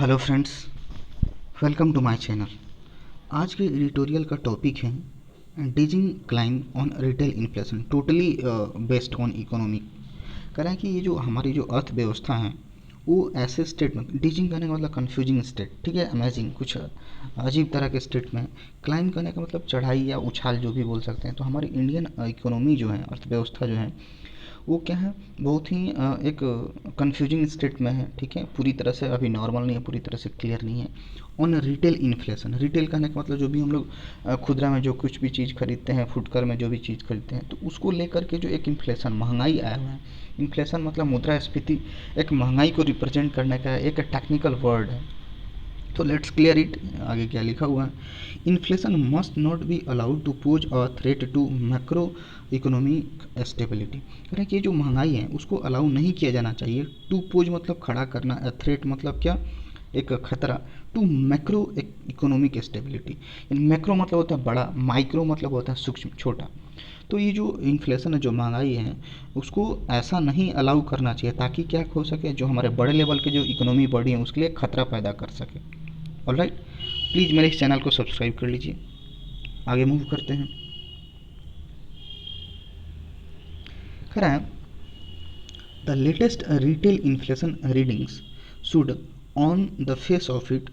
Hello friends, welcome to my channel. आज के editorial का टॉपिक है dizzying climb on retail inflation totally based on economic. कह रहा है कि ये जो हमारी जो अर्थव्यवस्था है वो ऐसे स्टेट में, डीजिंग करने का मतलब कन्फ्यूजिंग स्टेट, ठीक है, अमेजिंग, कुछ अजीब तरह के स्टेट में। क्लाइम करने का मतलब चढ़ाई या उछाल जो भी बोल सकते हैं। तो हमारी इंडियन इकोनॉमी जो है, अर्थव्यवस्था जो है, वो क्या है, बहुत ही एक कंफ्यूजिंग स्टेट में है, ठीक है, पूरी तरह से अभी नॉर्मल नहीं है, पूरी तरह से क्लियर नहीं है। ऑन रिटेल इन्फ्लेशन, रिटेल कहने का मतलब जो भी हम लोग खुदरा में जो कुछ भी चीज़ खरीदते हैं, फुटकर में जो भी चीज़ खरीदते हैं, तो उसको लेकर के जो एक इन्फ्लेशन, महंगाई आया हुआ है। इन्फ्लेशन मतलब मुद्रास्फीति, एक महंगाई को रिप्रेजेंट करने का एक टेक्निकल वर्ड है। तो लेट्स क्लियर इट। आगे क्या लिखा हुआ है, inflation must not be allowed to pose a threat to macro economic stability. कह रहे हैं कि ये जो महंगाई है उसको अलाउ नहीं किया जाना चाहिए। टू पोज मतलब खड़ा करना, थ्रेट मतलब क्या, एक खतरा, to macro economic stability. Macro मतलब होता है बड़ा, माइक्रो मतलब होता है सूक्ष्म, छोटा। तो ये जो इन्फ्लेशन है, जो महंगाई है, उसको ऐसा नहीं अलाउ करना चाहिए ताकि क्या हो सके, जो हमारे बड़े लेवल के जो इकोनॉमी बढ़ी है उसके लिए खतरा पैदा कर सके। ऑलराइट, प्लीज़ मेरे इस चैनल को सब्सक्राइब कर लीजिए। आगे मूव करते हैं। कह रहा है the latest retail inflation readings should on the face of it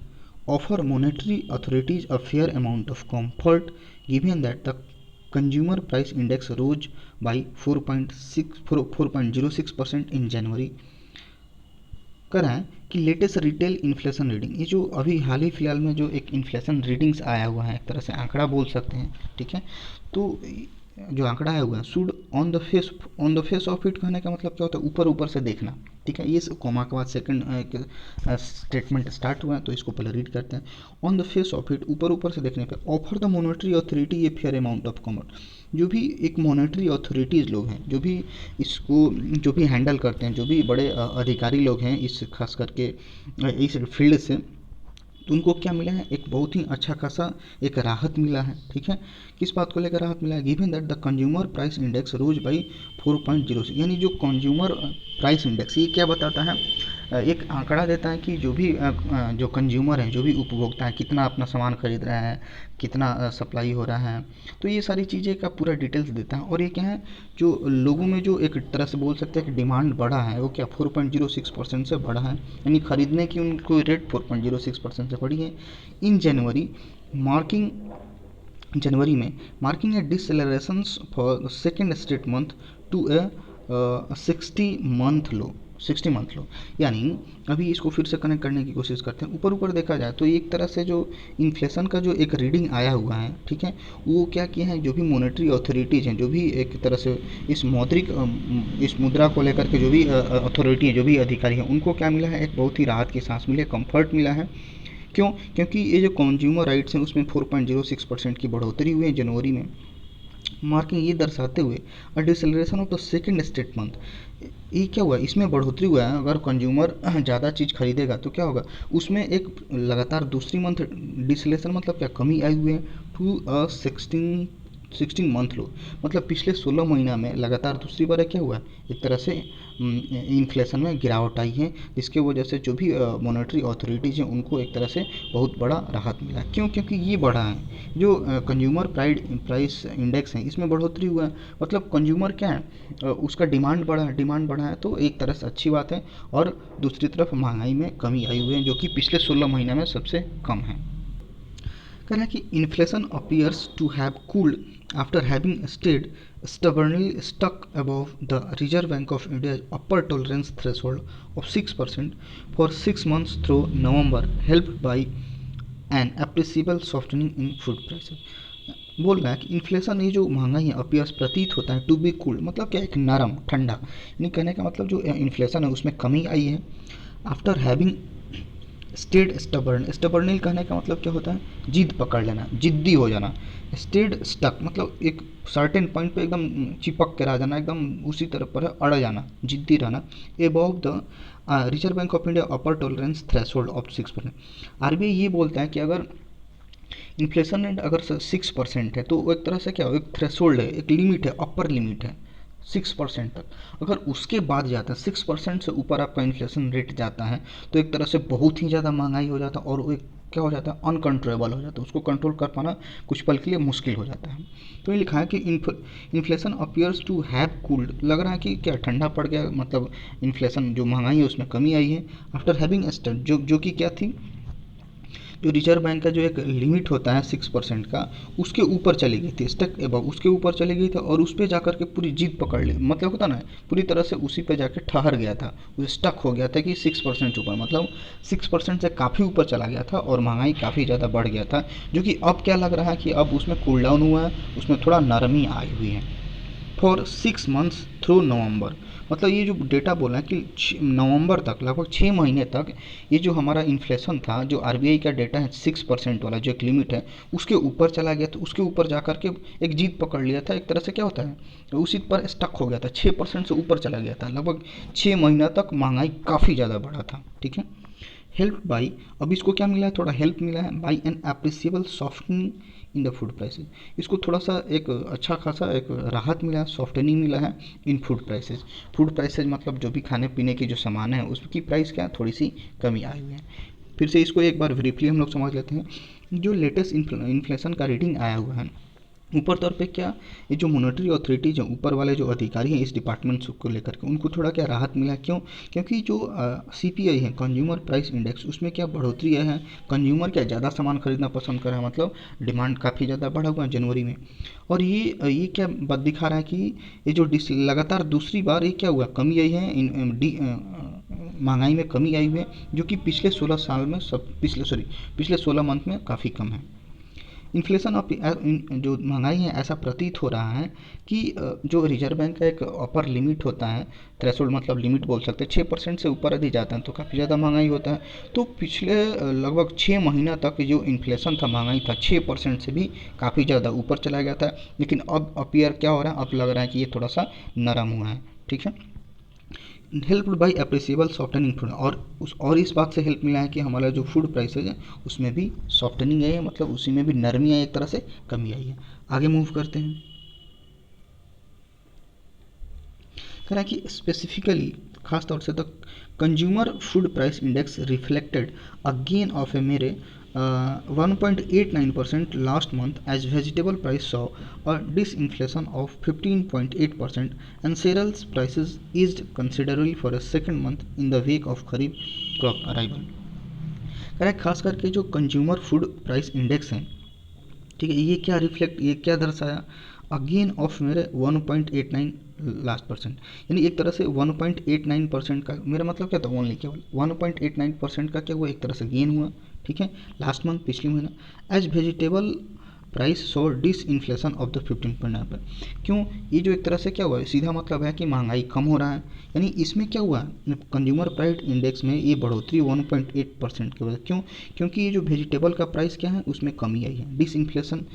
offer monetary authorities a fair amount of comfort given that the consumer price index rose by 4.06% in January। कर रहा है कि लेटेस्ट रिटेल इन्फ्लेशन रीडिंग, ये जो अभी हाल ही फिलहाल में जो एक इन्फ्लेशन रीडिंग्स आया हुआ है, एक तरह से आंकड़ा बोल सकते हैं, ठीक है। तो जो आंकड़ा आया हुआ है, should on the face of it कहने का मतलब क्या होता है, ऊपर ऊपर से देखना, ठीक है। ये कॉमा के बाद सेकंड स्टेटमेंट स्टार्ट हुआ है, तो इसको पहले रीड करते हैं। On the face of it, ऊपर ऊपर से देखने पे, ऑफर द मॉनेटरी अथॉरिटी ये फेयर अमाउंट ऑफ कॉमर्ट। जो भी एक मॉनेटरी अथॉरिटीज़ लोग हैं, जो भी इसको जो भी हैंडल करते हैं, जो भी बड़े अधिकारी लोग हैं इस खास करके इस फील्ड से, तो उनको क्या मिला है, एक बहुत ही अच्छा खासा एक राहत मिला है, ठीक है। किस बात को लेकर राहत मिला है, given that the consumer price index rose by 4.06, यानी जो कंज्यूमर प्राइस इंडेक्स, ये क्या बताता है, एक आंकड़ा देता है कि जो भी जो कंज्यूमर हैं, जो भी उपभोक्ता हैं, कितना अपना सामान खरीद रहे हैं, कितना सप्लाई हो रहा है, तो ये सारी चीज़ें का पूरा डिटेल्स देता है। और ये क्या है, जो लोगों में जो एक तरह से बोल सकते हैं कि डिमांड बढ़ा है, वो क्या 4.06% से बढ़ा है, यानी खरीदने की उनको रेट 4.06% से बढ़ी है। इन मार्किंग जनवरी में marking a deceleration for second straight month to a 60 month low. यानी अभी इसको फिर से कनेक्ट करने की कोशिश करते हैं। ऊपर ऊपर देखा जाए तो एक तरह से जो इन्फ्लेशन का जो एक रीडिंग आया हुआ है, ठीक है, वो क्या किया है, जो भी मॉनेटरी अथॉरिटीज़ हैं, जो भी एक तरह से इस मुद्रा को लेकर के जो भी अथॉरिटी है, जो भी अधिकारी हैं, उनको क्या मिला है, एक बहुत ही राहत की सांस मिली है, कम्फर्ट मिला है। क्यों? क्योंकि ये जो कंज्यूमर राइट्स हैं उसमें 4.06% की बढ़ोतरी हुई है जनवरी में। मार्किंग ये दर्शाते हुए a deceleration of the second straight month, ये क्या हुआ, इसमें बढ़ोतरी हुआ है। अगर कंज्यूमर ज़्यादा चीज़ खरीदेगा तो क्या होगा, उसमें एक लगातार दूसरी मंथ डिसलेशन मतलब क्या, कमी आई हुई है टू अ 16 मंथ लो, मतलब पिछले 16 महीना में लगातार दूसरी बार क्या हुआ है, एक तरह से इन्फ्लेशन में गिरावट आई है, जिसके वजह से जो भी मॉनेटरी अथॉरिटीज़ हैं उनको एक तरह से बहुत बड़ा राहत मिला। क्यों? क्योंकि ये बढ़ा है, जो कंज्यूमर प्राइस इंडेक्स है, इसमें बढ़ोतरी हुआ है, मतलब कंज्यूमर क्या है, उसका डिमांड बढ़ा है, तो एक तरह से अच्छी बात है। और दूसरी तरफ महंगाई में कमी आई हुई है, जो कि पिछले 16 महीना में सबसे कम है। कह रहा है कि inflation appears to have cooled after having stayed stubbornly stuck above the Reserve Bank of India's upper tolerance threshold of 6% for 6 months through November, helped by an appreciable softening in food prices। बोल रहा है कि inflation, ये जो महंगाई है, appears प्रतीत होता है टू बी कूल्ड, मतलब क्या, एक नरम ठंडा, यानी कहने का मतलब जो इन्फ्लेशन है उसमें कमी आई है। आफ्टर हैविंग स्टेड स्टबर्नल कहने का मतलब क्या होता है, जिद पकड़ लेना, जिद्दी हो जाना। स्टेड स्टक मतलब एक सर्टेन पॉइंट पे एकदम चिपक के रह जाना, एकदम उसी तरफ पर अड़ जाना, जिद्दी रहना। Above the reserve bank of India upper tolerance threshold of 6%। RBI ये बोलता है कि अगर इन्फ्लेशन रेट अगर 6% है तो वो एक तरह से क्या हो, एक थ्रेशोल्ड है, एक लिमिट है, अपर लिमिट है, 6% तक। अगर उसके बाद जाता है 6% से ऊपर आपका इन्फ्लेशन रेट जाता है तो एक तरह से बहुत ही ज़्यादा महंगाई हो जाता है और वो एक क्या हो जाता है, अनकंट्रोलेबल हो जाता है, उसको कंट्रोल कर पाना कुछ पल के लिए मुश्किल हो जाता है। तो ये लिखा है कि inflation appears to have cooled, लग रहा है कि क्या ठंडा पड़ गया, मतलब इन्फ्लेशन जो महंगाई है उसमें कमी आई है। आफ्टर हैविंग स्टड, जो कि क्या थी, जो रिजर्व बैंक का जो एक लिमिट होता है 6% का, उसके ऊपर चली गई थी, स्टक एबव उसके ऊपर चली गई थी और उस पर जाकर के पूरी जीत पकड़ ली, मतलब होता ना पूरी तरह से उसी पे जाके ठहर गया था, वो स्टक हो गया था कि 6% ऊपर, मतलब 6% से काफ़ी ऊपर चला गया था और महंगाई काफ़ी ज़्यादा बढ़ गया था। जो कि अब क्या लग रहा है कि अब उसमें कूल डाउन हुआ है, उसमें थोड़ा नरमी आई हुई है। फॉर 6 मंथ्स थ्रू नवंबर, मतलब ये जो डेटा बोला है कि नवंबर तक, लगभग 6 महीने तक ये जो हमारा इन्फ्लेशन था, जो आरबीआई का डेटा है 6% वाला जो एक लिमिट है, उसके ऊपर चला गया, तो उसके ऊपर जा के एक जीत पकड़ लिया था, एक तरह से क्या होता है उसी पर स्टक हो गया था, 6% से ऊपर चला गया था, लगभग 6 महीना तक महंगाई काफ़ी ज़्यादा बढ़ा था। ठीक है, हेल्प बाई, अब इसको क्या मिला है, थोड़ा हेल्प मिला है by an appreciable softening in the food prices, इसको थोड़ा सा एक अच्छा खासा एक राहत मिला है, सॉफ्टनिंग मिला है इन फूड प्राइसेस। फूड प्राइसेस मतलब जो भी खाने पीने की जो सामान है उसकी प्राइस क्या है, थोड़ी सी कमी आई हुई है। फिर से इसको एक बार ब्रीफली हम लोग समझ लेते हैं। जो लेटेस्ट इन्फ्लेशन का रीडिंग आया हुआ है ऊपर तौर पे क्या, ये जो मॉनेटरी अथॉरिटीज हैं, ऊपर वाले जो अधिकारी हैं इस डिपार्टमेंट को लेकर के, उनको थोड़ा क्या राहत मिला, क्यों, क्योंकि जो सीपीआई है, कंज्यूमर प्राइस इंडेक्स, उसमें क्या बढ़ोतरी है, कंज्यूमर क्या ज़्यादा सामान खरीदना पसंद कर रहा है, मतलब डिमांड काफ़ी ज़्यादा बढ़ा हुआ है जनवरी में। और ये क्या बात दिखा रहा है कि ये जो लगातार दूसरी बार ये क्या हुआ, कमी आई है महंगाई में कमी आई हुई है, जो कि पिछले 16 साल में पिछले 16 मंथ में काफ़ी कम है। इन्फ्लेशन ऑफ जो महंगाई है, ऐसा प्रतीत हो रहा है कि जो रिजर्व बैंक का एक अपर लिमिट होता है, थ्रेशोल्ड मतलब लिमिट बोल सकते हैं, 6% से ऊपर यदि जाता है तो काफ़ी ज़्यादा महंगाई होता है। तो पिछले लगभग 6 महीना तक जो इन्फ्लेशन था, महंगाई था, 6% से भी काफ़ी ज़्यादा ऊपर चला गया था, लेकिन अब अपीयर क्या हो रहा है, अब लग रहा है कि ये थोड़ा सा नरम हुआ है। ठीक है, helped by appreciable softening food, और इस बात से हेल्प मिला है कि हमारा जो फूड प्राइसेज है उसमें भी सॉफ्टनिंग आई है, मतलब उसी में भी नरमी आई, एक तरह से कमी आई है। आगे मूव करते हैं। कह रहा है कि स्पेसिफिकली, खास तौर से the consumer food price index reflected a gain of a mere 1.89% last month as vegetable price saw a disinflation of 15.8% and cereals prices eased considerably for a second month in the wake of kharif crop arrival। कह रहा है खास करके जो consumer food price index है, ठीक है, ये क्या दर्शाया, अगेन ऑफ मेरे 1.89 लास्ट परसेंट, यानी एक तरह से 1.89% का, मेरा मतलब क्या था, ओनली केवल 1.89% का क्या हुआ, एक तरह से गेन हुआ। ठीक है, लास्ट मंथ, पिछले महीना। As vegetable price so this inflation of the 15.9%, क्यों, ये जो एक तरह से क्या हुआ, सीधा मतलब है कि महंगाई कम हो रहा है, यानी इसमें क्या हुआ, कंज्यूमर प्राइस इंडेक्स में ये बढ़ोतरी 1.8% की वजह, क्यों, क्योंकि ये जो वेजिटेबल का प्राइस क्या है उसमें कमी आई है, डिस इन्फ्लेशन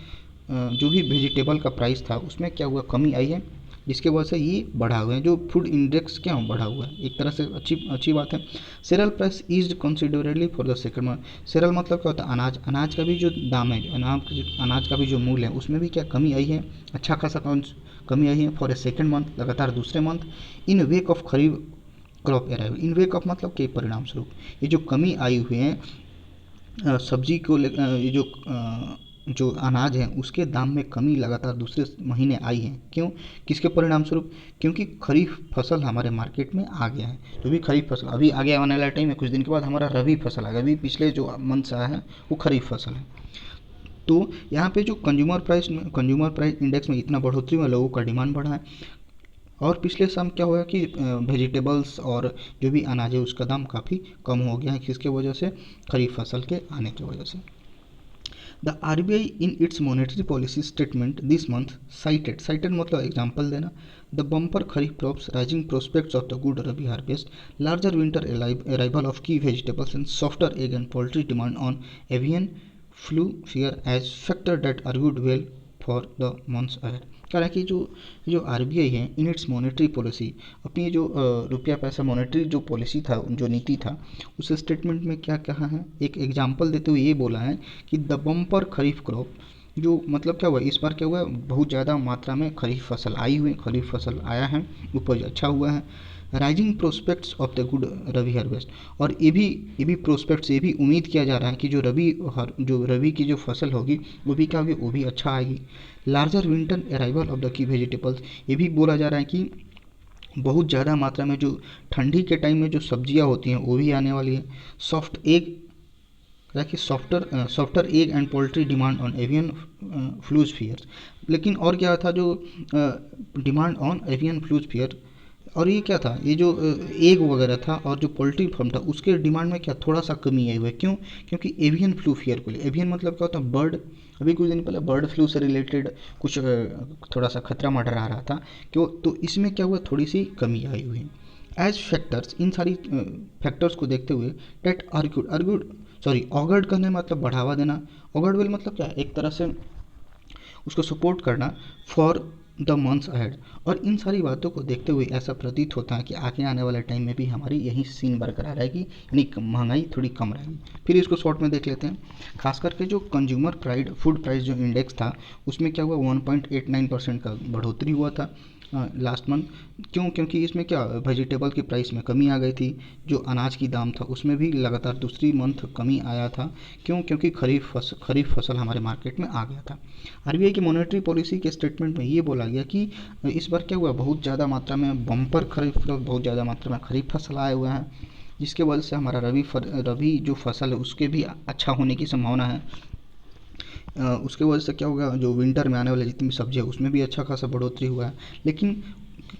जो भी वेजिटेबल का प्राइस था उसमें क्या हुआ, कमी आई है, जिसके वजह से ये बढ़ा हुआ है, जो फूड इंडेक्स क्या बढ़ा हुआ है, एक तरह से अच्छी बात है। Cereal price ease considerably for the second month, cereal मतलब क्या होता है, अनाज का भी जो दाम है, अनाज का भी जो मूल्य है उसमें भी क्या कमी आई है, अच्छा खासा कमी आई है, फॉर ए सेकंड मंथ, लगातार दूसरे month, in wake of kharif crop arrival, in wake of मतलब के परिणाम स्वरूप ये जो कमी आई हुई है सब्जी को ये जो अनाज है उसके दाम में कमी लगातार दूसरे महीने आई है, क्यों, किसके परिणाम स्वरूप, क्योंकि खरीफ फसल हमारे मार्केट में आ गया है, जो भी खरीफ फसल अभी आगे आने वाला टाइम है, कुछ दिन के बाद हमारा रबी फसल आएगा, अभी पिछले जो मंथ से आया है वो खरीफ फसल है। तो यहाँ पे जो कंज्यूमर प्राइस इंडेक्स में इतना बढ़ोतरी हुआ, लोगों का डिमांड बढ़ा है, और पिछले साल क्या हुआ कि वेजिटेबल्स और जो भी अनाज है उसका दाम काफ़ी कम हो गया है, किसके वजह से, खरीफ फसल के आने की वजह से। The RBI in its monetary policy statement this month cited मतलब एग्जाम्पल देना, the bumper kharif crops, rising prospects of the good rabi harvest, larger winter arrival of key vegetables and softer egg and poultry demand on avian flu fear as factor that argued well for the months ahead। कह रहा है कि जो RBI है in its monetary policy, अपनी जो रुपया पैसा मॉनेटरी जो पॉलिसी था, जो नीति था, उस स्टेटमेंट में क्या कहा है, एक एग्जांपल देते हुए ये बोला है कि द बम्पर खरीफ क्रॉप, जो मतलब क्या हुआ इस बार, क्या हुआ बहुत ज़्यादा मात्रा में खरीफ फसल आई हुई, खरीफ फसल आया है, उपज अच्छा हुआ है। Rising prospects of the good rabi harvest, और ये भी प्रोस्पेक्ट्स, ये भी उम्मीद किया जा रहा है कि जो रबी की जो फसल होगी वो भी क्या होगी, वो भी अच्छा आएगी। Larger winter arrival of the key vegetables, ये भी बोला जा रहा है कि बहुत ज़्यादा मात्रा में जो ठंडी के टाइम में जो सब्जियां होती हैं वो भी आने वाली है। सॉफ्ट एग, कि softer egg and poultry demand on avian flus fears. लेकिन और क्या था, जो demand on avian flus fear, और ये क्या था, ये जो एग वगैरह था और जो पोल्ट्री फार्म था उसके डिमांड में क्या थोड़ा सा कमी आई हुई है। क्यों? क्योंकि एवियन फ्लू फियर को लिए, एवियन मतलब क्या होता है, बर्ड। अभी कुछ दिन पहले बर्ड फ्लू से रिलेटेड कुछ थोड़ा सा खतरा मंडरा रहा था, क्यों? तो इसमें क्या हुआ, थोड़ी सी कमी आई हुई है। एज फैक्टर्स, इन सारी फैक्टर्स को देखते हुए, टेट आर्ग्यूड आर्ग्यूड सॉरी ऑगर्ड करने मतलब बढ़ावा देना, ऑगर्ड वेल मतलब क्या है, एक तरह से उसको सपोर्ट करना फॉर द मंथ्स अहेड। और इन सारी बातों को देखते हुए ऐसा प्रतीत होता है कि आगे आने वाले टाइम में भी हमारी यही सीन बरकरार रहेगी, यानी महंगाई थोड़ी कम रहेगी। फिर इसको शॉर्ट में देख लेते हैं। खास करके जो कंज्यूमर प्राइड फूड प्राइस जो इंडेक्स था उसमें क्या हुआ, 1.89% का बढ़ोतरी हुआ था लास्ट मंथ। क्यों? क्योंकि इसमें क्या वेजिटेबल की प्राइस में कमी आ गई थी, जो अनाज की दाम था उसमें भी लगातार दूसरी मंथ कमी आया था। क्यों? क्योंकि खरीफ फसल हमारे मार्केट में आ गया था। आरबीआई की मॉनेटरी पॉलिसी के स्टेटमेंट में ये बोला गया कि इस बार क्या हुआ, बहुत ज़्यादा मात्रा में बम्पर खरीफ, बहुत ज़्यादा मात्रा में खरीफ फसल आए हुए हैं, जिसके वजह से हमारा रबी जो फसल है उसके भी अच्छा होने की संभावना है। उसके वजह से क्या होगा, जो विंटर में आने वाले जितनी भी सब्जी है उसमें भी अच्छा खासा बढ़ोतरी हुआ है। लेकिन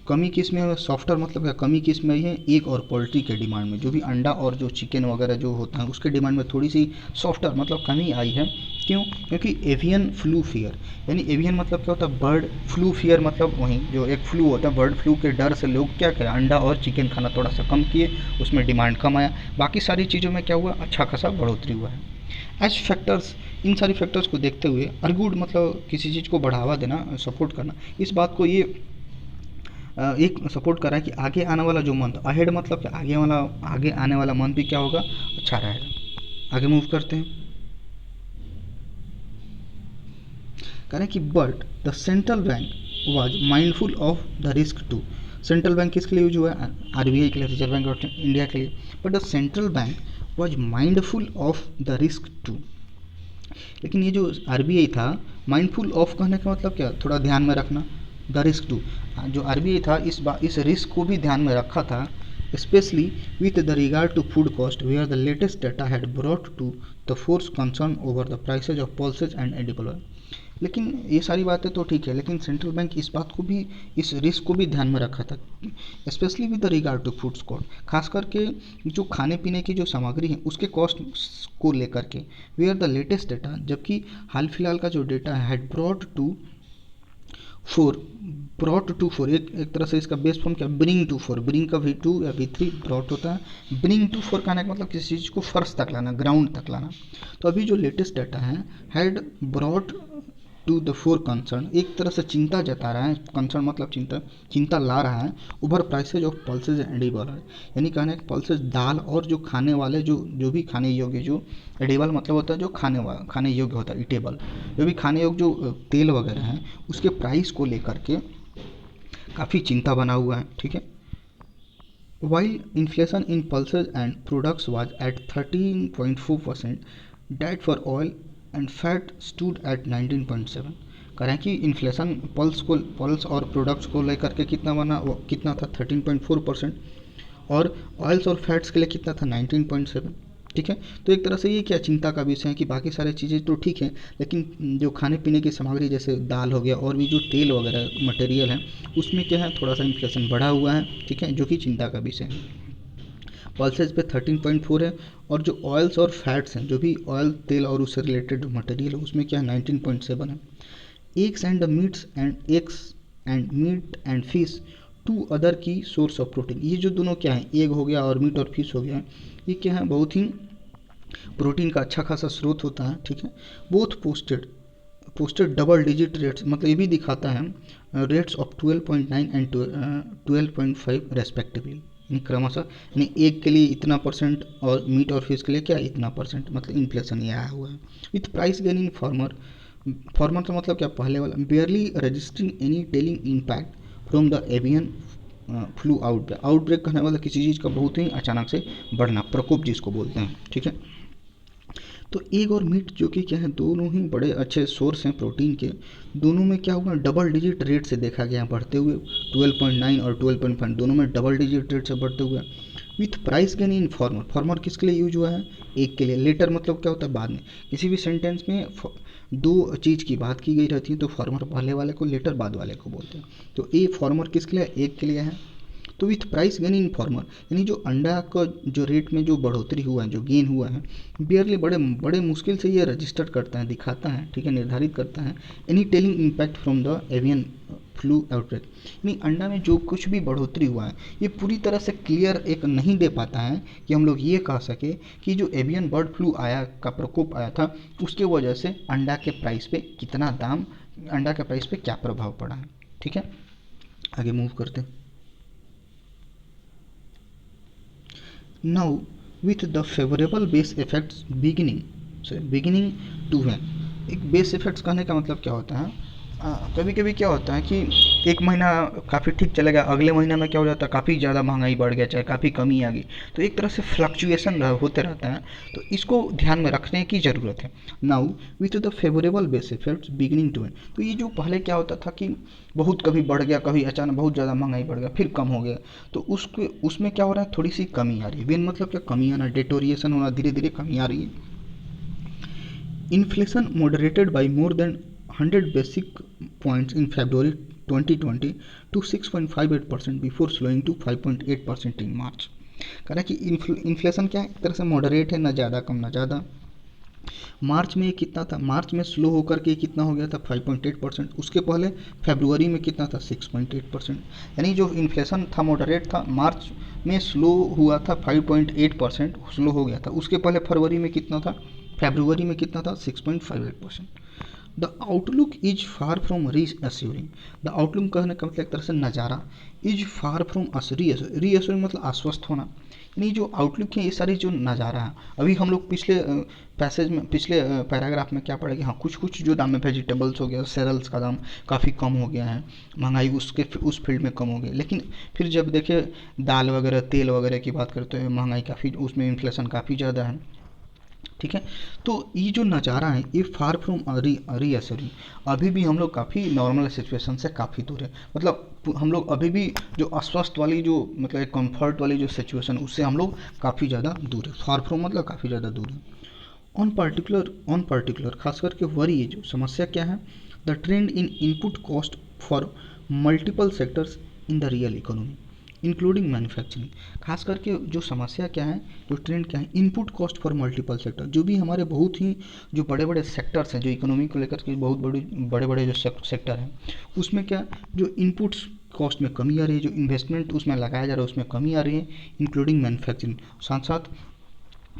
कमी किस में है, सॉफ्टर मतलब क्या, कमी किस में है, एग और पोल्ट्री के डिमांड में, जो भी अंडा और जो चिकन वगैरह जो होता है उसके डिमांड में थोड़ी सी सॉफ्टर मतलब कमी आई है। क्यों? क्योंकि एवियन फ्लू फियर, यानी एवियन मतलब क्या होता है, बर्ड फ्लू फियर मतलब वहीं जो एक फ्लू होता है, बर्ड फ्लू के डर से लोग क्या करें, अंडा और चिकन खाना थोड़ा सा कम किए, उसमें डिमांड कम आया। बाकी सारी चीज़ों में क्या हुआ, अच्छा खासा बढ़ोतरी हुआ है। एज फैक्टर्स, इन सारी फैक्टर्स को देखते हुए, अर्गुड मतलब किसी चीज़ को बढ़ावा देना, सपोर्ट करना, इस बात को ये एक सपोर्ट कर रहा है कि आगे आने वाला जो मंथ अहेड मतलब क्या, आगे आने वाला मंथ भी क्या होगा, अच्छा रहेगा। आगे मूव करते हैं। कह रहे हैं कि but the central bank was mindful of the risk too. Central bank किसके लिए यूज हुआ है, आरबीआई के लिए, रिजर्व बैंक ऑफ इंडिया के लिए। But the central bank was mindful of the risk too. लेकिन ये जो आरबीआई था, माइंडफुल ऑफ कहने का मतलब क्या, थोड़ा ध्यान में रखना, द रिस्क टू, जो आरबीआई था इस रिस्क को भी ध्यान में रखा था, specially with the regard to food cost where the latest data had brought to the force concern over the prices of pulses and edible oil. लेकिन ये सारी बातें तो ठीक है, लेकिन सेंट्रल बैंक इस बात को भी, इस रिस्क को भी ध्यान में रखा था, specially with the regard to foods cost, खास करके जो खाने पीने की जो सामग्री है उसके कॉस्ट को लेकर के। We are the latest data, जबकि हाल फिलहाल का जो डेटा है, हैड ब्रॉट टू फोर, एक तरह से इसका बेस फॉर्म क्या, ब्रिंग टू फोर, ब्रिंग का V2 या V3 ब्रॉट होता है, ब्रिंग टू फोर कहने का मतलब किसी चीज़ को फर्श तक लाना, ग्राउंड तक लाना। तो अभी जो लेटेस्ट डाटा है, had brought to the fore concern, एक तरह से चिंता जता रहा है, कंसर्न मतलब चिंता ला रहा है, over prices of pulses and edible, यानी कहना है कि पल्सेज दाल और जो खाने वाले जो भी खाने योग्य, जो एडिबल मतलब होता है जो खाने योग्य होता है, इटेबल, जो भी खाने योग्य जो तेल वगैरह हैं उसके प्राइस को लेकर के काफ़ी चिंता बना हुआ है। ठीक है। While inflation in pulses and products was at 13.4%, that for oil and fat stood at 19.7। कह रहे हैं कि इन्फ्लेशन पल्स और प्रोडक्ट्स को लेकर के कितना बना, वो कितना था 13.4%, और ऑयल्स और फैट्स के लिए कितना था 19.7। ठीक है। तो एक तरह से ये क्या चिंता का विषय है कि बाकी सारी चीज़ें तो ठीक है, लेकिन जो खाने पीने की सामग्री जैसे दाल हो गया और भी जो तेल वगैरह मटेरियल है उसमें क्या है, थोड़ा सा इन्फ्लेशन बढ़ा हुआ है। ठीक है, जो कि चिंता का विषय है। पल्सेज पे 13.4 है, और जो ऑयल्स और फैट्स हैं, जो भी ऑयल तेल और उससे रिलेटेड मटेरियल है उसमें क्या है 19.7 है। Eggs and meat and fish two other key source of protein, ये जो दोनों क्या है, एग हो गया और मीट और फिश हो गया, ये क्या है, बहुत ही प्रोटीन का अच्छा खासा स्रोत होता है। ठीक है। Both posted double digit rates, मतलब ये भी दिखाता है रेट्स ऑफ 12.9 एंड 12.5 रेस्पेक्टिवली, क्रमशः, यानी एक के लिए इतना परसेंट और मीट और फिश के लिए क्या इतना परसेंट, मतलब इन्फ्लेशन ये आया हुआ है। With price gain in farmer का मतलब क्या, पहले वाला, बेयरली registering any telling impact from the avian flu outbreak. Outbreak कहने वाला किसी चीज़ का बहुत ही अचानक से बढ़ना, प्रकोप जिसको बोलते हैं, ठीक है। तो एग और मीट जो कि क्या है, दोनों ही बड़े अच्छे सोर्स हैं प्रोटीन के, दोनों में क्या हुआ, डबल डिजिट रेट से देखा गया बढ़ते हुए, 12.9 और 12.5 दोनों में डबल डिजिट रेट से बढ़ते हुए। With price gain in farmer, farmer किसके लिए यूज हुआ है, एक के लिए। लेटर मतलब क्या होता है, बाद में। किसी भी सेंटेंस में दो चीज़ की बात की गई रहती है तो फॉर्मर पहले वाले को, लेटर बाद वाले को बोलते हैं। तो ए फॉर्मर किसके लिए, एक के लिए है। तो with price gain in farmer, यानी जो अंडा का जो रेट में जो बढ़ोतरी हुआ है, जो गेन हुआ है, बियरली बड़े बड़े मुश्किल से ये रजिस्टर करता है, दिखाता है, ठीक है, निर्धारित करता है any telling impact from the avian flu outbreak. यानी अंडा में जो कुछ भी बढ़ोतरी हुआ है ये पूरी तरह से क्लियर एक नहीं दे पाता है कि हम लोग ये कह सके कि जो एवियन बर्ड फ्लू आया का प्रकोप आया था उसके वजह से अंडा के प्राइस पे कितना दाम, अंडा के प्राइस पे क्या प्रभाव पड़ा है, ठीक है। आगे मूव करते हैं। Now with the favorable base effects beginning to when, एक बेस इफेक्ट्स कहने का मतलब क्या होता है, कभी कभी क्या होता है कि एक महीना काफ़ी ठीक चलेगा, अगले महीना में क्या हो जाता है, काफ़ी ज़्यादा महंगाई बढ़ गया, चाहे काफ़ी कमी आ गई, तो एक तरह से फ्लक्चुएसन होते रहता है, तो इसको ध्यान में रखने की ज़रूरत है। Now with the favourable base effects beginning to end, तो ये जो पहले क्या होता था कि बहुत कभी बढ़ गया, कभी अचानक बहुत ज़्यादा महंगाई बढ़ गया, फिर कम हो गया, तो उसमें क्या हो रहा है, थोड़ी सी कमी आ रही है। वेन मतलब क्या, कमी आना, डेटोरिएशन होना, धीरे धीरे कमी आ रही है। Inflation moderated by more than 100 basic points in February 2020 to 6.58% before slowing to 5.8% in March। कह रहा है कि इन्फ्लेशन क्या है, एक तरह से मॉडरेट है, ना ज़्यादा कम ना ज़्यादा। मार्च में ये कितना था, मार्च में स्लो होकर के कितना हो गया था 5.8%, उसके पहले फरवरी में कितना था 6.8%। यानी जो इन्फ्लेशन था मॉडरेट था, मार्च में स्लो हुआ था 5.8%, स्लो हो गया था। उसके पहले फरवरी में कितना था, फरवरी में कितना था 6.58%। The outlook is far from reassuring, the outlook कहने का मतलब एक तरह से नज़ारा, इज फार फ्रॉम रीअश्योरिंग मतलब आश्वस्त होना। यानी जो आउटलुक है, ये सारी जो नज़ारा है, अभी हम लोग पिछले पैसेज में, पिछले पैराग्राफ में क्या पढ़ेंगे, हाँ कुछ कुछ जो दाम में, वेजिटेबल्स हो गया, सेरल्स का दाम काफ़ी कम हो गया है, महंगाई उसके उस फील्ड में कम हो गई, लेकिन फिर जब देखे दाल वगैरह, तेल वगैरह की बात करते हैं, महंगाई काफ़ी, उसमें इन्फ्लेशन काफ़ी ज़्यादा है, ठीक है। तो ये जो नज़ारा है ये फार फ्रॉम रीअश्योरिंग, अभी भी हम लोग काफ़ी नॉर्मल सिचुएशन से काफ़ी दूर है, मतलब हम लोग अभी भी जो अस्वस्थ वाली, जो मतलब एक कंफर्ट वाली जो सिचुएशन, उससे हम लोग काफ़ी ज़्यादा दूर है। फार फ्रॉम मतलब काफ़ी ज़्यादा दूर है। ऑन पर्टिकुलर खास करके वरी है, जो समस्या क्या है, the trend in input cost for multiple sectors in the real economy including manufacturing. खास करके जो समस्या क्या है, जो ट्रेंड क्या है, input cost for multiple sector, जो भी हमारे बहुत ही जो बड़े बड़े सेक्टर्स हैं, जो इकोनॉमी को लेकर के बहुत बड़े बड़े जो सेक्टर हैं, उसमें क्या, जो इनपुट्स कॉस्ट में कमी आ रही है, जो इन्वेस्टमेंट उसमें लगाया जा रहा है उसमें कमी आ रही है, इंक्लूडिंग मैन्युफैक्चरिंग, साथ साथ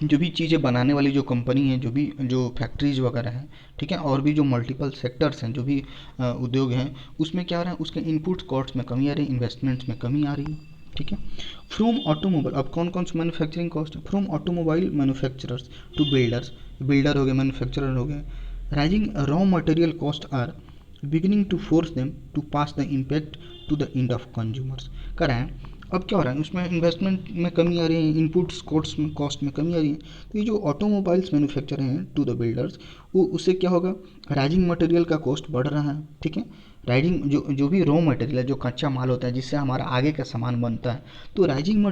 जो भी चीज़ें बनाने वाली जो कंपनी है, जो भी जो फैक्ट्रीज वगैरह हैं, ठीक है, और भी जो मल्टीपल सेक्टर्स हैं, जो भी उद्योग हैं, उसमें क्या आ रहा है, उसके इनपुट कॉस्ट में कमी आ रही है, इन्वेस्टमेंट्स में कमी आ रही है, ठीक है। फ्रॉम ऑटोमोबाइल, अब कौन कौन सी मैन्युफैक्चरिंग कॉस्ट है, from automobile manufacturers to builders, builder हो गए, मैन्युफैक्चरर हो गए, rising raw material cost are beginning to force them to pass the impact to the end of consumers. कर रहे हैं, अब क्या हो रहा है, उसमें इन्वेस्टमेंट में कमी आ रही है, इनपुट्स कॉस्ट में कमी आ रही है, तो ये जो ऑटोमोबाइल्स मैन्युफैक्चर हैं टू द बिल्डर्स, वो उससे क्या होगा, राइजिंग मटेरियल का कॉस्ट बढ़ रहा है, ठीक है। राइजिंग जो भी रॉ मटेरियल है, जो कच्चा माल होता है जिससे हमारा आगे का सामान बनता है, तो राइजिंग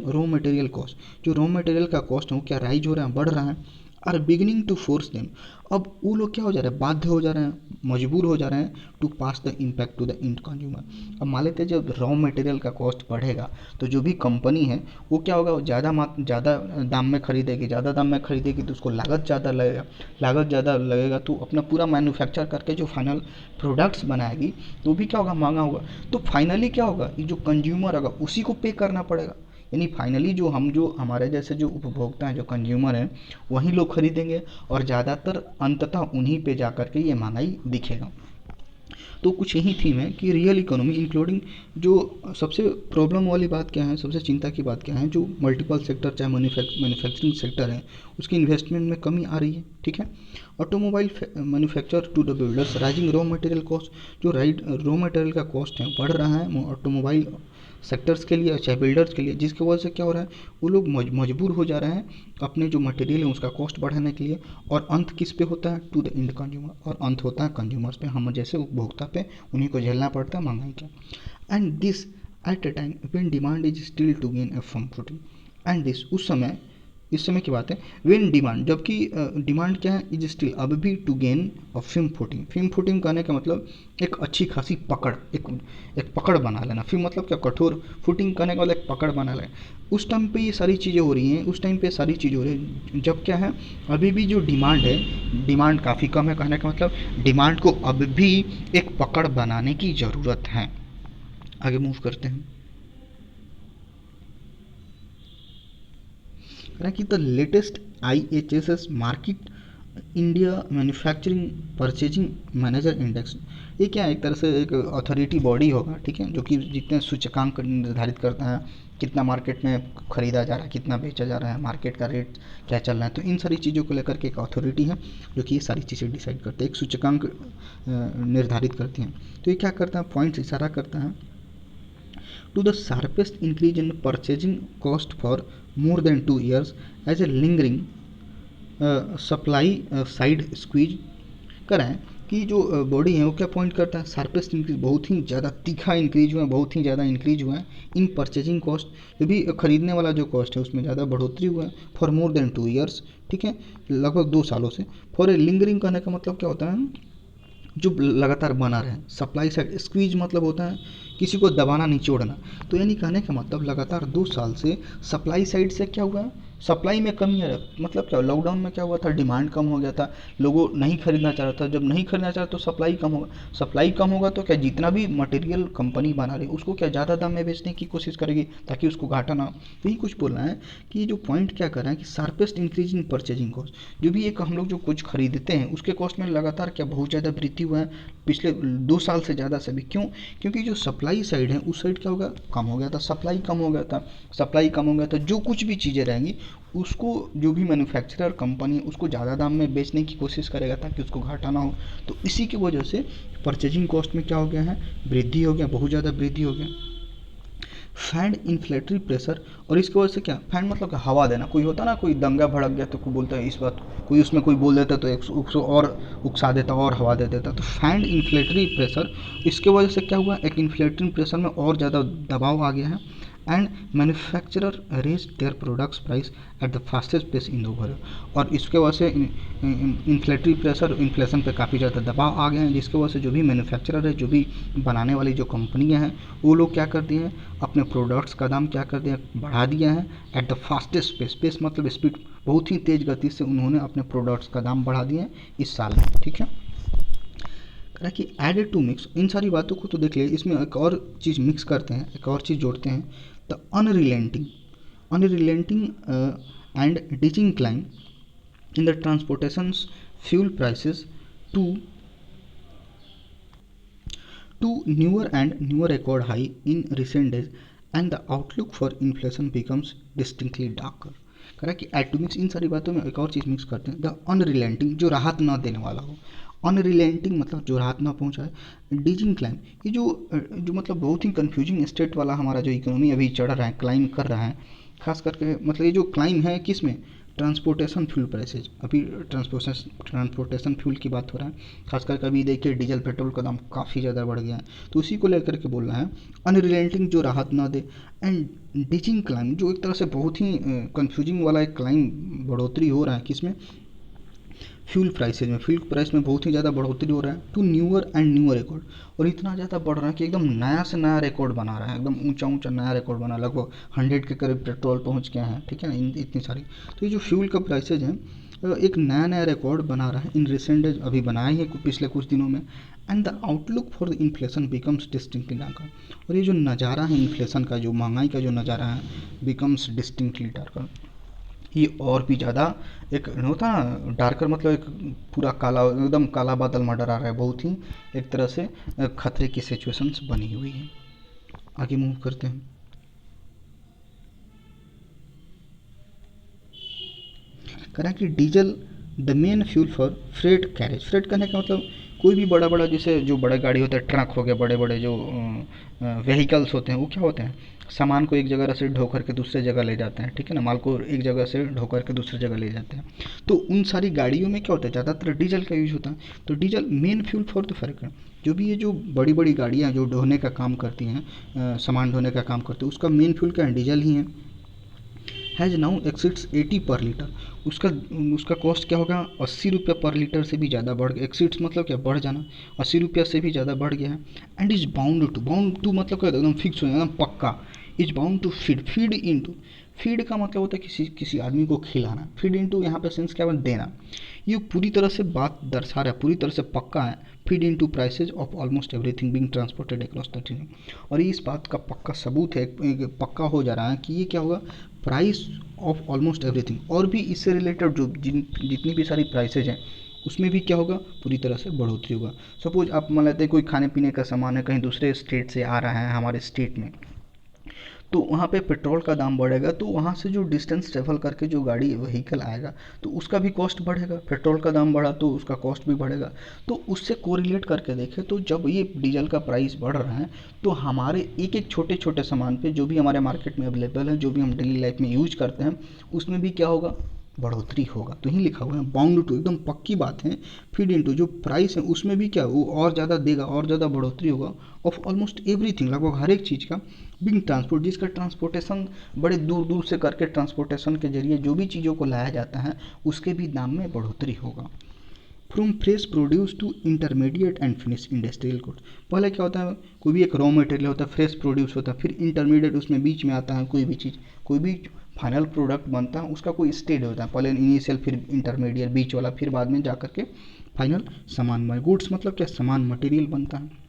रॉ मटेरियल कॉस्ट, जो रॉ मटेरियल का कॉस्ट है वो क्या राइज हो रहा है, बढ़ रहा है। Are beginning to force them, अब वो लोग क्या हो जा रहे हैं, बाध्य हो जा रहे हैं, मजबूर हो जा रहे हैं to pass the impact to the end consumer. अब मान लेते हैं जब रॉ मटेरियल का कॉस्ट बढ़ेगा तो जो भी कंपनी है वो क्या होगा, ज़्यादा दाम में खरीदेगी, ज़्यादा दाम में खरीदेगी तो उसको लागत ज़्यादा लगेगा, तो अपना पूरा मैन्युफैक्चर करके जो फाइनल प्रोडक्ट्स बनाएगी तो भी क्या होगा, महंगा होगा, तो फाइनली क्या होगा, ये जो कंज्यूमर होगा उसी को पे करना पड़ेगा। यानी फाइनली जो हमारे जैसे जो उपभोक्ता हैं, जो कंज्यूमर हैं, वही लोग खरीदेंगे और ज़्यादातर अंततः उन्हीं पे जा कर के ये महंगाई दिखेगा। तो कुछ यही थीम है कि रियल इकोनॉमी इंक्लूडिंग जो सबसे प्रॉब्लम वाली बात क्या है, सबसे चिंता की बात क्या है, जो मल्टीपल सेक्टर चाहे मैन्युफैक्चरिंग सेक्टर है उसकी इन्वेस्टमेंट में कमी आ रही है, ठीक है। Automobile manufacture to the builders rising raw material cost, जो रॉ मटेरियल का कॉस्ट है बढ़ रहा है ऑटोमोबाइल सेक्टर्स के लिए चाहे बिल्डर्स के लिए, जिसकी वजह से क्या हो रहा है, वो लोग मजबूर हो जा रहे हैं अपने जो मटेरियल है उसका कॉस्ट बढ़ाने के लिए। और अंत किस पे होता है, टू द एंड कंज्यूमर, और अंत होता है कंज्यूमर्स पे, हम जैसे उपभोक्ता पे, उन्हीं को झेलना पड़ता है महंगाई का। And this at a time when demand is still to gain a firm footing. And this उस समय, इस समय की बात है, वेन डिमांड, जबकि डिमांड क्या है, इज स्टिल अब भी to gain a film footing. Film footing कहने का मतलब एक अच्छी खासी पकड़, एक पकड़ बना लेना। फिल्म मतलब क्या, कठोर, फुटिंग करने का मतलब एक पकड़ बना लेना। उस टाइम पे ये सारी चीज़ें हो रही हैं, उस टाइम पे सारी चीज़ें हो रही हैं जब क्या है, अभी भी जो डिमांड है, डिमांड काफ़ी कम है। कहने का मतलब डिमांड को अब भी एक पकड़ बनाने की ज़रूरत है। आगे मूव करते हैं। कि the latest IHSS market India manufacturing purchasing manager index, ये क्या है, एक तरह से एक अथॉरिटी बॉडी होगा, ठीक है, जो कि जितने सूचकांक निर्धारित करता है, कितना मार्केट में खरीदा जा रहा है, कितना बेचा जा रहा है, मार्केट का रेट क्या चल रहा है, तो इन सारी चीज़ों को लेकर के एक अथॉरिटी है जो कि ये सारी चीज़ें डिसाइड करते हैं, एक सूचकांक निर्धारित करती हैं। तो ये क्या करता है, पॉइंट्स इशारा करता है to the sharpest increase in purchasing cost for more than 2 years as a lingering supply side squeeze कराएं, कि जो बॉडी है वो क्या पॉइंट करता है, शार्पेस्ट इंक्रीज, बहुत ही ज़्यादा तीखा इंक्रीज हुआ है, बहुत ही ज़्यादा इंक्रीज हुआ है इन परचेजिंग कॉस्ट, जो भी खरीदने वाला जो कॉस्ट है उसमें ज़्यादा बढ़ोतरी हुआ है, फॉर मोर देन 2 years, ठीक है, लगभग 2 सालों से। फॉर ए लिंगरिंग कहने का मतलब क्या होता है, जो लगातार बना रहे। सप्लाई साइड स्क्वीज मतलब होता है किसी को दबाना, निचोड़ना। तो यानी कहने का मतलब लगातार 2 साल से सप्लाई साइड से क्या हुआ है, सप्लाई में कमी है। मतलब क्या, लॉकडाउन में क्या हुआ था, डिमांड कम हो गया था, लोगों नहीं खरीदना चाह रहा था, जब नहीं खरीदना चाह रहा तो सप्लाई कम होगा, सप्लाई कम होगा तो क्या, जितना भी मटेरियल कंपनी बना रही उसको क्या ज़्यादा दाम में बेचने की कोशिश करेगी ताकि उसको घाटा ना हो। तो यही कुछ बोलना है कि ये जो पॉइंट क्या कर रहा है कि sharpest increase in purchasing cost, जो भी एक हम लोग जो कुछ खरीदते हैं उसके कॉस्ट में लगातार क्या बहुत ज़्यादा वृद्धि हुआ है पिछले 2 साल से ज़्यादा से भी। क्यों, क्योंकि जो सप्लाई साइड है उस साइड क्या होगा, कम हो गया था, सप्लाई कम हो गया था, सप्लाई कम हो गया था, जो कुछ भी चीज़ें रहेंगी उसको जो भी मैन्युफैक्चरर कंपनी है उसको ज़्यादा दाम में बेचने की कोशिश करेगा ताकि उसको घाटा ना हो। तो इसी की वजह से परचेजिंग कॉस्ट में क्या हो गया है, वृद्धि हो गया, बहुत ज़्यादा वृद्धि हो गया। फैंड इन्फ्लेटरी प्रेशर, और इसकी वजह से क्या, फैंड मतलब क्या, हवा देना, कोई होता ना, कोई दंगा भड़क गया तो कोई बोलता है इस बात, कोई उसमें कोई बोल देता तो एक उसको और उकसा देता और हवा दे देता। तो फैंड इन्फ्लेटरी प्रेशर, इसके वजह से क्या हुआ, एक इन्फ्लेटरी प्रेशर में और ज़्यादा दबाव आ गया है। And manufacturer raise their products price at the fastest pace in the world, और इसके वजह से इन्फ्लेटरी प्रेशर, इन्फ्लेशन पे काफ़ी ज़्यादा दबाव आ गए हैं, जिसकी वजह से जो भी मैन्युफैक्चरर है, जो भी बनाने वाली जो कंपनियां हैं, वो लोग क्या कर दिए हैं, अपने प्रोडक्ट्स का दाम क्या कर दिया, बढ़ा दिया है at the fastest pace, pace मतलब स्पीड, बहुत ही तेज़ गति से उन्होंने अपने प्रोडक्ट्स का दाम बढ़ा दिए हैं इस साल में, ठीक है। कि एडेड टू मिक्स, इन सारी बातों को तो देख लिया, इसमें एक और चीज़ मिक्स करते हैं, एक और चीज़ जोड़ते हैं, the unrelenting and disincline in the transportations fuel prices to newer and newer record high in recent days and the outlook for inflation becomes distinctly darker। कह रहा है कि एटॉमिक्स, इन सारी बातों में एक और चीज़ मिक्स करते हैं, द अनरिलेंटिंग, जो राहत ना देने वाला हो, अनरिलेंटिंग मतलब जो राहत ना पहुंचाए, डीजिंग क्लाइम, ये जो मतलब बहुत ही कंफ्यूजिंग स्टेट वाला हमारा जो इकोनॉमी अभी चढ़ रहा है, क्लाइम कर रहा है, खास करके मतलब ये जो क्लाइम है किस में, ट्रांसपोर्टेशन फ्यूल प्राइसेज, अभी ट्रांसपोर्टेशन फ्यूल की बात हो रहा है, खासकर कभी देखिए डीजल पेट्रोल का दाम काफ़ी ज़्यादा बढ़ गया है, तो उसी को लेकर के बोल रहा है अनरिलेंटिंग, जो राहत ना दे, एंड डिजिंग क्लाइम, जो एक तरह से बहुत ही कंफ्यूजिंग वाला एक क्लाइम, बढ़ोतरी हो रहा है किसमें, फ्यूल प्राइसेज में, फ्यूल प्राइस में बहुत ही ज़्यादा बढ़ोतरी हो रहा है, to newer and newer record, और इतना ज़्यादा बढ़ रहा है कि एकदम नया से नया रिकॉर्ड बना रहा है, एकदम ऊंचा ऊंचा नया रिकॉर्ड बना, लगभग 100 के करीब पेट्रोल पहुंच गया है, ठीक है ना, इतनी सारी। तो ये जो फ्यूल का प्राइसेज है एक नया नया रिकॉर्ड बना रहा है इन रिसेंट डेज, अभी बनाया ही है पिछले कुछ दिनों में। And the outlook for the inflation becomes distinctly darker, और ये जो नज़ारा है इन्फ्लेशन का, जो महंगाई का जो नज़ारा है, बिकम्स डिस्टिंक्टली डार्कर। ये और भी ज़्यादा एक होता ना डार्कर, मतलब एक पूरा काला, एकदम काला बादल मर्डर आ रहा है, बहुत ही एक तरह से खतरे की सिचुएशंस बनी हुई है। आगे मूव करते हैं। करें कि diesel the main fuel for freight carriage. Freight करने का मतलब कोई भी बड़ा बड़ा, जैसे जो बड़ा गाड़ी होता है, ट्रक हो गया, बड़े बड़े जो व्हीकल्स होते हैं, वो क्या होते हैं, सामान को एक जगह से ढो करके दूसरे जगह ले जाते हैं, ठीक है ना, माल को एक जगह से ढो करके दूसरी जगह ले जाते हैं। तो उन सारी गाड़ियों में क्या होता है, ज़्यादातर डीजल का यूज होता है। तो diesel main fuel for the freight. जो भी ये जो बड़ी बड़ी गाड़ियाँ जो ढोने का काम करती हैं, सामान ढोने का काम करती है, उसका मेन फ्यूल क्या है, डीजल ही है। हैज़ नाउ एक्सिड्स 80 पर लीटर। उसका उसका कॉस्ट क्या होगा, 80 रुपये पर लीटर से भी ज़्यादा बढ़ गया। एक्सिड्स मतलब क्या, बढ़ जाना, 80 रुपये से भी ज़्यादा बढ़ गया है। एंड इज बाउंड टू मतलब क्या, एकदम फिक्स हो, एकदम पक्का। Is bound to feed into. Feed का मतलब होता है किसी किसी आदमी को खिलाना। फीड इन टू यहाँ पे सेंस क्या है, देना। ये पूरी तरह से बात दर्शा रहा है, पूरी तरह से पक्का है। Feed into prices of almost everything being transported across the train. और ये इस बात का पक्का सबूत है, पक्का हो जा रहा है कि ये क्या होगा, प्राइस ऑफ ऑलमोस्ट एवरीथिंग। और भी इससे रिलेटेड जो जितनी भी सारी प्राइसेज हैं, उसमें भी क्या होगा, पूरी तरह से बढ़ोतरी होगा। सपोज आप मान लेते हैं कोई खाने पीने का सामान है, कहीं दूसरे स्टेट से आ रहा है हमारे स्टेट में, तो वहाँ पे पेट्रोल का दाम बढ़ेगा, तो वहाँ से जो डिस्टेंस ट्रेवल करके जो गाड़ी व्हीकल आएगा, तो उसका भी कॉस्ट बढ़ेगा। पेट्रोल का दाम बढ़ा तो उसका कॉस्ट भी बढ़ेगा। तो उससे कोरिलेट करके देखें तो जब ये डीजल का प्राइस बढ़ रहा है, तो हमारे एक एक छोटे छोटे सामान पे जो भी हमारे मार्केट में अवेलेबल है, जो भी हम डेली लाइफ में यूज करते हैं, उसमें भी क्या होगा, बढ़ोतरी होगा। तो ही लिखा हुआ है बाउंड टू, एकदम पक्की बात है। फीड इनटू जो प्राइस है उसमें भी क्या, वो और ज़्यादा देगा, और ज़्यादा बढ़ोतरी होगा। ऑफ ऑलमोस्ट एवरीथिंग, लगभग हर एक चीज़ का। बिंग ट्रांसपोर्ट, जिसका ट्रांसपोर्टेशन बड़े दूर दूर से करके ट्रांसपोर्टेशन के जरिए जो भी चीज़ों को लाया जाता है, उसके भी दाम में बढ़ोतरी होगा। From fresh produce to intermediate and finish industrial goods. पहले क्या होता है, कोई भी एक रॉ मटेरियल होता है, फ्रेश प्रोड्यूस होता है, फिर इंटरमीडिएट उसमें बीच में आता है कोई भी चीज़, कोई भी फाइनल प्रोडक्ट बनता है, उसका कोई स्टेज होता है, पहले इनिशियल, फिर इंटरमीडिएट, बीच वाला, फिर बाद में जा करके फाइनल सामान बने। गुड्स मतलब क्या, सामान, मटेरियल बनता है।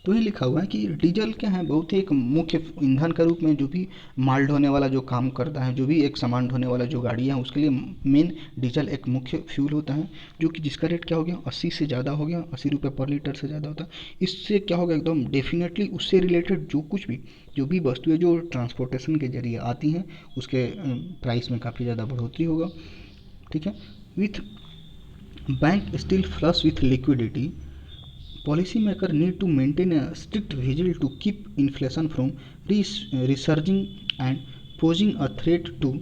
तो ये लिखा हुआ है कि डीजल क्या है, बहुत ही एक मुख्य ईंधन के रूप में, जो भी माल ढोने वाला जो काम करता है, जो भी एक सामान ढोने वाला जो गाड़ियाँ हैं, उसके लिए मेन डीजल एक मुख्य फ्यूल होता है, जो कि जिसका रेट क्या हो गया, 80 से ज़्यादा हो गया, 80 रुपये पर लीटर से ज़्यादा होता है। इससे क्या होगा, एकदम डेफिनेटली उससे रिलेटेड जो कुछ भी, जो भी वस्तुएं जो ट्रांसपोर्टेशन के जरिए आती हैं, उसके प्राइस में काफ़ी ज़्यादा बढ़ोतरी होगा। ठीक है। With bank still flush with liquidity, policymakers need to maintain a strict vigil to keep inflation from resurging and posing a threat to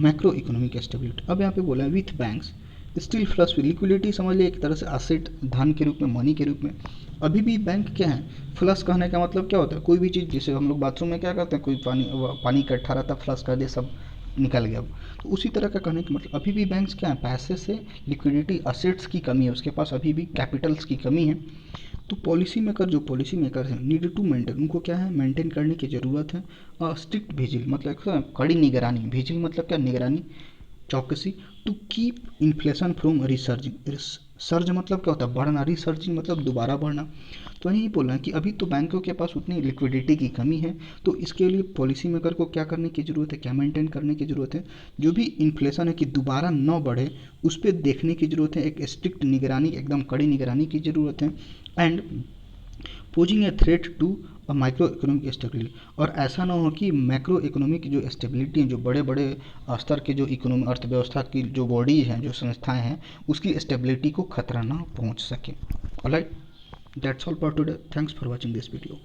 macroeconomic stability। अब यहाँ पे बोला है with banks still flush with liquidity, समझ लिया एक तरह से असेट, धन के रूप में, मनी के रूप में। अभी भी बैंक क्या है, फ्लश कहने का मतलब क्या होता है, कोई भी चीज़, जैसे हम लोग बाथरूम में क्या करते हैं, कोई पानी इकट्ठा रहता है, फ्लश कर दिया, सब निकल गया। तो उसी तरह का कहने का मतलब अभी भी बैंक्स क्या है, पैसे से, लिक्विडिटी, असेट्स की कमी है, उसके पास अभी भी कैपिटल्स की कमी है। तो पॉलिसी मेकर, जो पॉलिसी मेकर हैं, नीड टू मेंटेन, उनको क्या है, मेंटेन करने की ज़रूरत है। स्ट्रिक्ट विजिल मतलब कड़ी निगरानी, विजिल मतलब क्या, निगरानी, चौकसी। To keep inflation from resurging, surge मतलब क्या होता है, बढ़ना, रिसर्जिंग मतलब दोबारा बढ़ना। तो यही बोल रहे हैं कि अभी तो बैंकों के पास उतनी लिक्विडिटी की कमी है, तो इसके लिए पॉलिसी मेकर को क्या करने की ज़रूरत है, क्या मेंटेन करने की ज़रूरत है, जो भी इन्फ्लेशन है कि दोबारा न बढ़े, उस पर देखने की ज़रूरत है, एक स्ट्रिक्ट निगरानी, एकदम कड़ी निगरानी की ज़रूरत है। And posing a threat to micro economic stability, और ऐसा ना हो कि मैक्रो इकोनॉमिक जो स्टेबिलिटी है, जो बड़े बड़े स्तर के जो इकोनॉमी, अर्थव्यवस्था की जो बॉडीज हैं, जो संस्थाएं हैं, उसकी स्टेबिलिटी को खतरा ना पहुंच सके। Alright, that's all for today, thanks for watching this video.